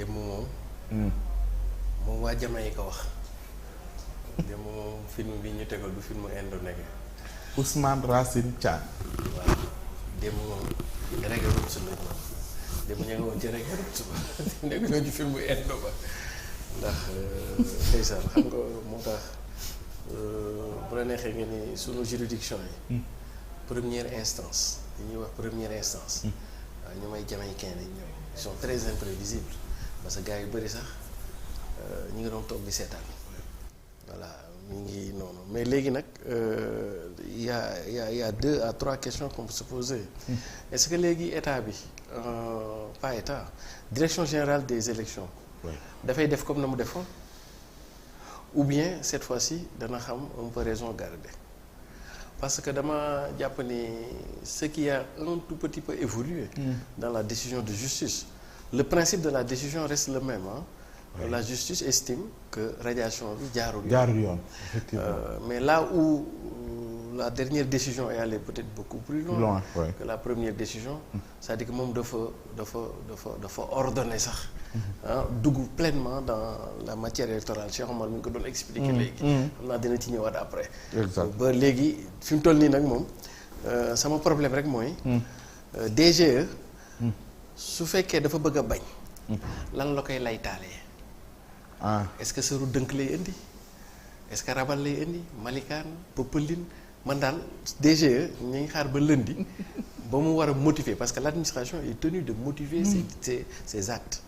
démb moom. moom waa Jamaïque ko wax. démb moom film bi ñu tegal du film indonésien. Ousmane Racine Thiam. waaw démb moom reggae roots la ñu démb ña nga woon ci reggae roots ba nekk ñoo ci film indo ba ndax ndeysaan xam nga moo tax bu la neexee nga ni sunu juridiction yi. première instance li ñuy wax première instance. waaw ñu may jamaïcain lañ ñoom ils sont très imprévisibles parce que gars yu bëri sax ñu ngi doon toog di seetaan voilà mi ngi noonu mais léegi nag y a 2 à 3 questions qu'on peut se poser. Est-ce que léegi état bi pas état direction générale des élections dafay def comme na mu defoon ou bien cette fois-ci dana xam un peu raison garder parce que dama jàpp ni ce qui a un tout petit peu évolué dans la décision de justice le principe de la décision reste le même la justice estime que radiation bi jaarul yoon effectivement mais là où la dernière décision est allée peut-être beaucoup plus loin que la première décision c'est-à-dire que moom dafa ordonné sax dugg pleinement dans la matière électorale Cheikh Omar mi ngi ko doon expliquer léegi xam naa dina ci ñëwaat après ba léegi fi mu toll nii nag moom sama problème rek mooy DGE su fekkee dafa bëgg a bañ lan la koy laytaalee est-ce que sëru dënk lay indi est-ce que rabal lay indi malikaan Popeline man daal DGE ñu ngi xaar ba lundi ba mu war a motiver parce que l'administration est tenue de motiver ses actes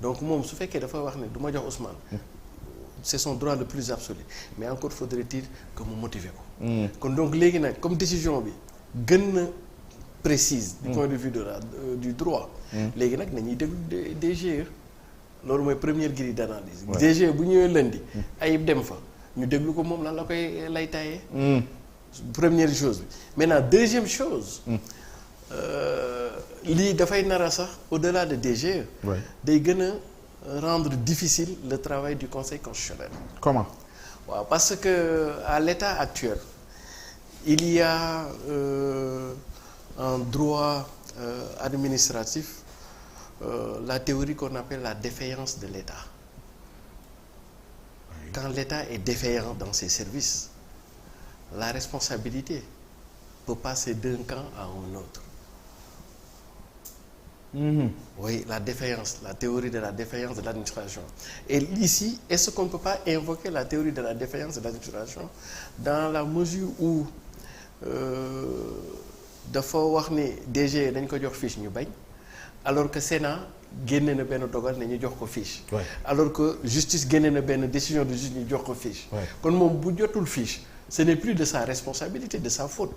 donc moom su fekkee dafa wax ne du ma jox Ousmane c'est son droit le plus absolu mais encore faudrait-il que mu motiver ko kon donc léegi nag comme décision bi gën na précise du point de vue de la du droit léegi nag nañuy déglu DGE loolu mooy première grille d'analyse DGE bu ñëwee lundi ayib dem fa ñu déglu ko moom lan la koy lay taayee première chose bi maintenant deuxième chose lii dafay nar sax au-delà de DGE day gën a rendre difficile le travail du Conseil constitutionnel. Comment? waaw parce que à l'état actuel il y a en droit administratif la théorie qu'on appelle la défaillance de l'État. Quand l'État est défaillant dans ses services, la responsabilité peut passer d'un camp à un autre. Oui, la défaillance, la théorie de la défaillance de l'administration. Et ici, est-ce qu'on ne peut pas invoquer la théorie de la défaillance de l'administration dans la mesure où dafa wax ni DG dañ ko jox fiche ñu bañ alors que Sénat génne na benn dogal ne ñu jox ko fiche. alors que justice génne na benn décision de justice ñu jox ko fiche. kon moom bu jotul fiche ce n'est plus de sa responsabilité, de sa faute.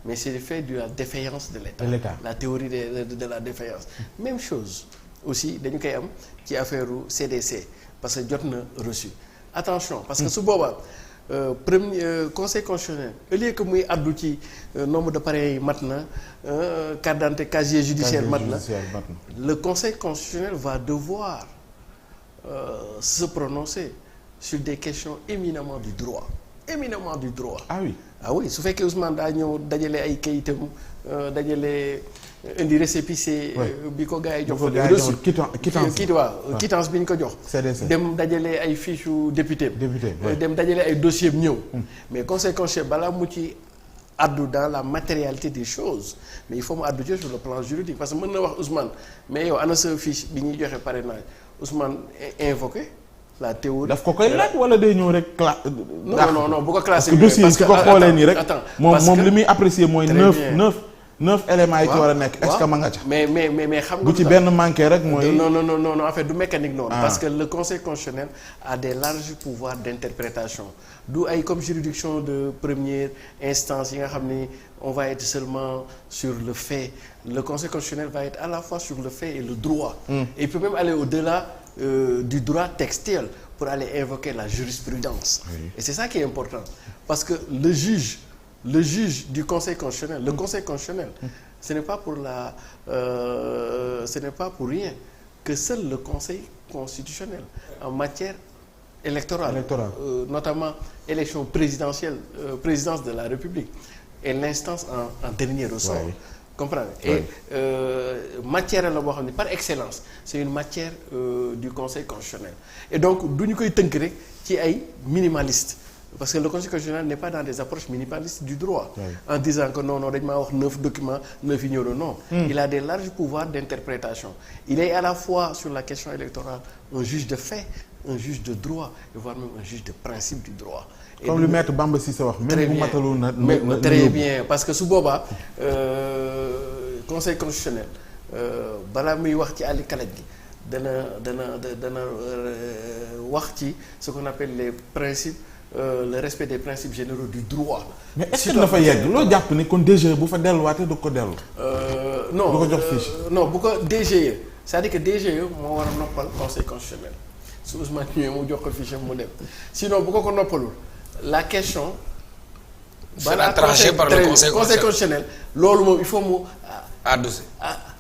Mais c'est le fait de la défaillance de l'État. La théorie de la défaillance. Même chose aussi dañu koy am ci affaire CDC parce que jot na reçu. Attention parce que su boobaa premier conseil constitutionnel au lieu que muy addu ci nombre de parrains yi mat na carte d'identité casier judiciaire mat na le conseil constitutionnel va devoir se prononcer sur des questions éminemment du droit. Éminemment du droit. Ah oui su fekkee Ousmane daa ñëw dajale ay kayitam dajale indi récépissé bi ko gars yi jox reçu quittance bi ñu ko jox dem dajale ay fiche u député dem dajale ay dossier bi ñëw mais conseil constitutionnel balaa mu ci addu dans la matérialité des choses mais il faut mu addu ci sur le plan juridique parce que mën na wax Ousmane mais yow ana sa fiche bi ñuy joxe parrainage Ousmane invoqué la théorie daf ko koy laaj wala day ñëw rek non bu ko classé parce que ko xoolee nii rek moom li muy apprécier mooy neuf éléments yi ci war a nekk est-ce que ma nga ca mais xam nga bu ci benn manqué rek mooy non en fait du mécanique noonu parce que le conseil constitutionnel a des larges pouvoirs d'interprétation du ay comme juridiction de première instance yi nga xam ni on va être seulement sur le fait le conseil constitutionnel va être à la fois sur le fait et le droit et il peut même aller au-delà du droit textuel pour aller invoquer la jurisprudence. Et c'est ça qui est important parce que le juge du conseil constitutionnel le conseil constitutionnel ce n'est pas pour rien que seul le conseil constitutionnel en matière électorale notamment élection présidentielle présidence de la République est l'instance en dernier ressort comprendre et matière la boo xam ne par excellence c'est une matière du conseil constitutionnel et donc du ñu koy tënk rek ci ay minimaliste parce que le conseil constitutionnel n'est pas dans des approches minimalistes du droit en disant que non dañ maa wax 9 documents 9 yi ñëw non il a des larges pouvoirs d'interprétation il est à la fois sur la question électorale un juge de fait un juge de droit et voire même un juge de principe du droit. Et comme le maître Bamba Cissé wax. même bu matalul na très bien parce que su boobaa conseil constitutionnel balaa muy wax ci àlli kalaj gi dana wax ci ce qu'on appelle les principes le respect des principes généraux du droit. mais est-ce que dafa yegg loo jàpp ni kon DGE bu fa delluwaatee du ko dellu. non du ko jox fiche. non bu ko DGE c'est-à-dire que DGE moo war a noppal conseil constitutionnel su Ousmane ñëwee mu jox ko fiche mu dem sinon bu ko noppalul la question. sera tranchée par le conseil constitutionnel loolu moom il faut mu.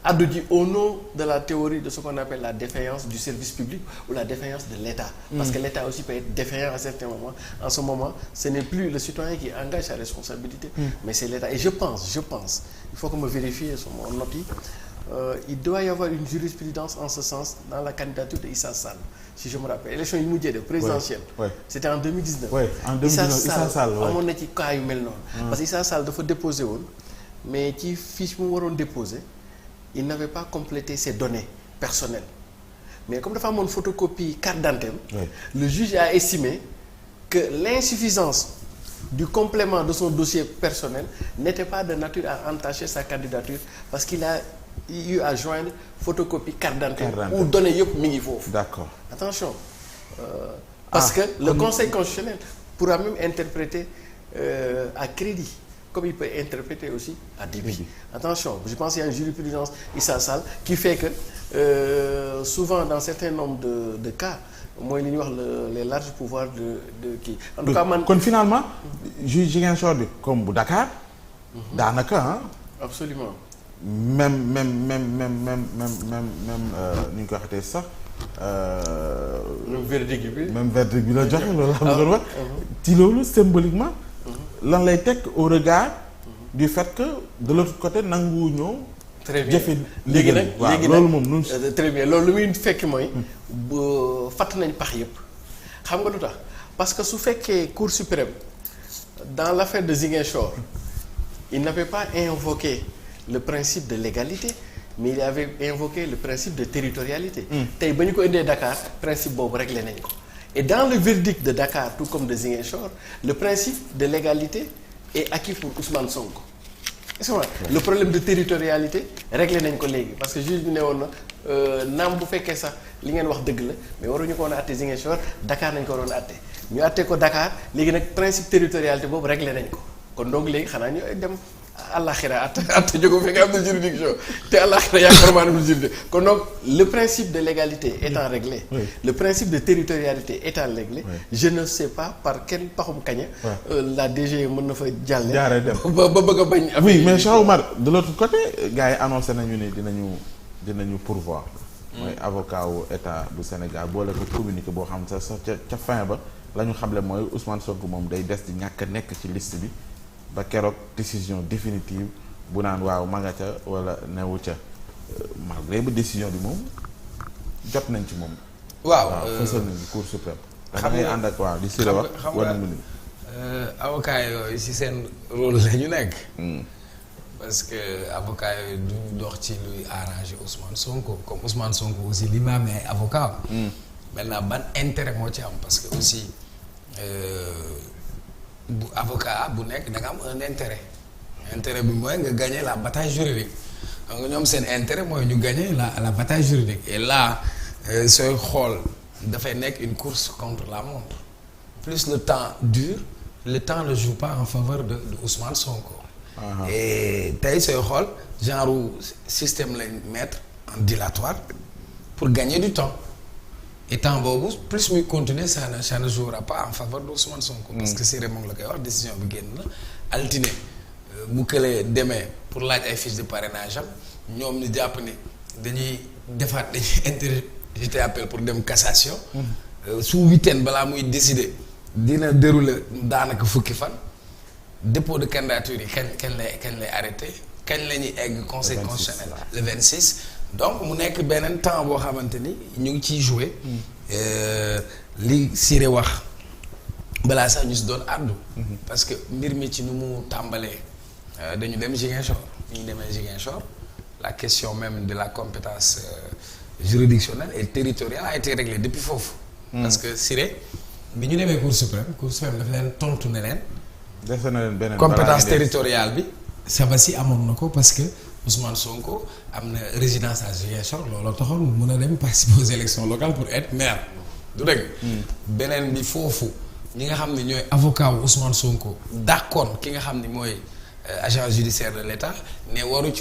addu ji au nom de la théorie de ce qu'on appelle la défaillance du service public ou la défaillance de l'État. Parce que l'État aussi peut être défaillant à certains moments. En ce moment, ce n'est plus le citoyen qui engage sa responsabilité, mais c'est l'État. Et je pense, il faut que me vérifie sur mon note, il doit y avoir une jurisprudence en ce sens dans la candidature de Issa Sall, si je me rappelle. Élection yi mujjee de présidentielle. C'était en 2019. Oui, en 2019 Issa Sall amoon na ci cas yu mel noonu. Parce que Issa Sall dafa déposé woon mais ci fiche mu waroon déposé. Il n'avait pas complété ses données personnelles mais comme dafa amoon photocopie carte d'identité le juge a estimé que l'insuffisance du complément de son dossier personnel n'était pas de nature à entacher sa candidature parce qu'il a eu à joindre photocopie carte d'identité ou données yëpp mi ngi foofu. D'accord. Attention parce que le conseil constitutionnel pourra même interpréter à crédit. Comme il peut interpréter aussi à débit. Attention, je pense qu'il y a une jurisprudence Issa Sall qui fait que souvent dans certains nombres de cas mooy li ñuy wax les larges pouvoirs de kii. En tout cas man kon finalement juge Ziguinchor bi comme bu Dakar. daanaka ah. Absolument. même ni ñu ko waxatee sax. même verdict bi. même verdict bi la joxe loolu la am wax. ci loolu symboliquement. lan lay teg au regard du fait que de l'autre côté nangu ñëw. très bien jëfe léegi nag loolu moom nun très bien loolu lu muy fekk mooy fàtt nañ pax yëpp xam nga lu tax parce que su fekkee Cour suprême dans l'affaire de Ziguinchor il n'avait pas invoqué le principe de légalité mais il avait invoqué le principe de territorialité. Tey ba ñu ko indee Dakar principe boobu réglé nañ ko. Et dans le verdict de Dakar tout comme de Ziguinchor le principe de légalité est acquis pour Ousmane Sonko. Est-ce que le problème de territorialité réglé nañ ko léegi parce que juge bi ne woon na naam bu fekkee sax li ngeen wax dëgg la mais waruñu ko woon a àtte Ziguinchor Dakar nañ ko waroon a àtte ñu àtte ko Dakar léegi nag principe territorialité boobu réglé nañ ko kon donc léegi xanaa ñu dem àllaxira àtte jógo fi nga am na juridiction te àllaxira yaakaar maa ne juridiction kon donc le principe de légalité étant réglé le principe de territorialité étant réglé je ne sais pas par quel paxum kaña la DG mën na fa jàlle ba bëgg a bañ oui mais Cheikh Oumar de l'autre côté gars yi annoncé nañu ne dinañu pourvoir mooy avocat wu état bu Sénégal boole ko communiqué boo xam sax ca fin ba la ñu xamle mooy Ousmane Sonko moom day des di ñàkk a nekk ci liste bi ba keroog décision définitive bu naan waaw ma nga ca wala newu ca malgré ba décision bi moom jot nañ ci moom. waaw fësal nañ Cour suprême. xam nga ànd ak waaw di siré wax war nañu ni avocat yooyu ci seen rôle la ñu nekk. parce que avocat yooyu duñu dox ci luy arranger Ousmane Sonko comme Ousmane Sonko aussi li ma amee avocat. maintenant ban intérêt moo ci am parce que aussi. bu avocat bu nekk da nga am un intérêt bi mooy nga gagner la bataille juridique donc ñoom seen intérêt mooy ñu gagner la bataille juridique et là sooy xool dafay nekk une course contre la montre plus le temps dure le temps ne joue pas en faveur de Ousmane Sonko. Et tey sooy xool genre système lañ mettre en dilatoire pour gagner du temps. Et temps boobu plus muy continuer ça ne jouera pas en faveur de Ousmane Sonko. parce que Siré moom la koy wax décision bi génn na altine mu këlee demee pour laaj ay fiches de parrainage am ñoom ñu jàpp ni dañuy interjeter appel pour dem cassation. su week-end balaa muy décider dina dérouler daanaka fukki fan. dépôt de candidature yi kañ lay arrêté kañ la ñuy egg conseil constitutionnel le 26. donc mu nekk beneen temps boo xamante ni ñu ngi ciy jouer li Siré wax balaa sax ñu si doon àddu. parce que mbir mi ci nu mu tàmbalee dañu dem Ziguinchor ñu demee Ziguinchor la question même de la compétence juridictionnelle et territoriale a été réglée depuis foofu. parce que Siré bi ñu demee Cour suprême dafa leen tontu ne leen. def na leen beneen compétence territoriale bi. Sabassi amoon na ko parce que Ousmane Sonko am na résidence à Ziguinchor looloo taxoon mu mën a dem participer aux élections locales pour être maire. du dëgg. beneen bi foofu ñi nga xam ne ñooy avocat wu Ousmane Sonko. d'accord ki nga xam ne mooy agent judiciaire de l'État ne waru ci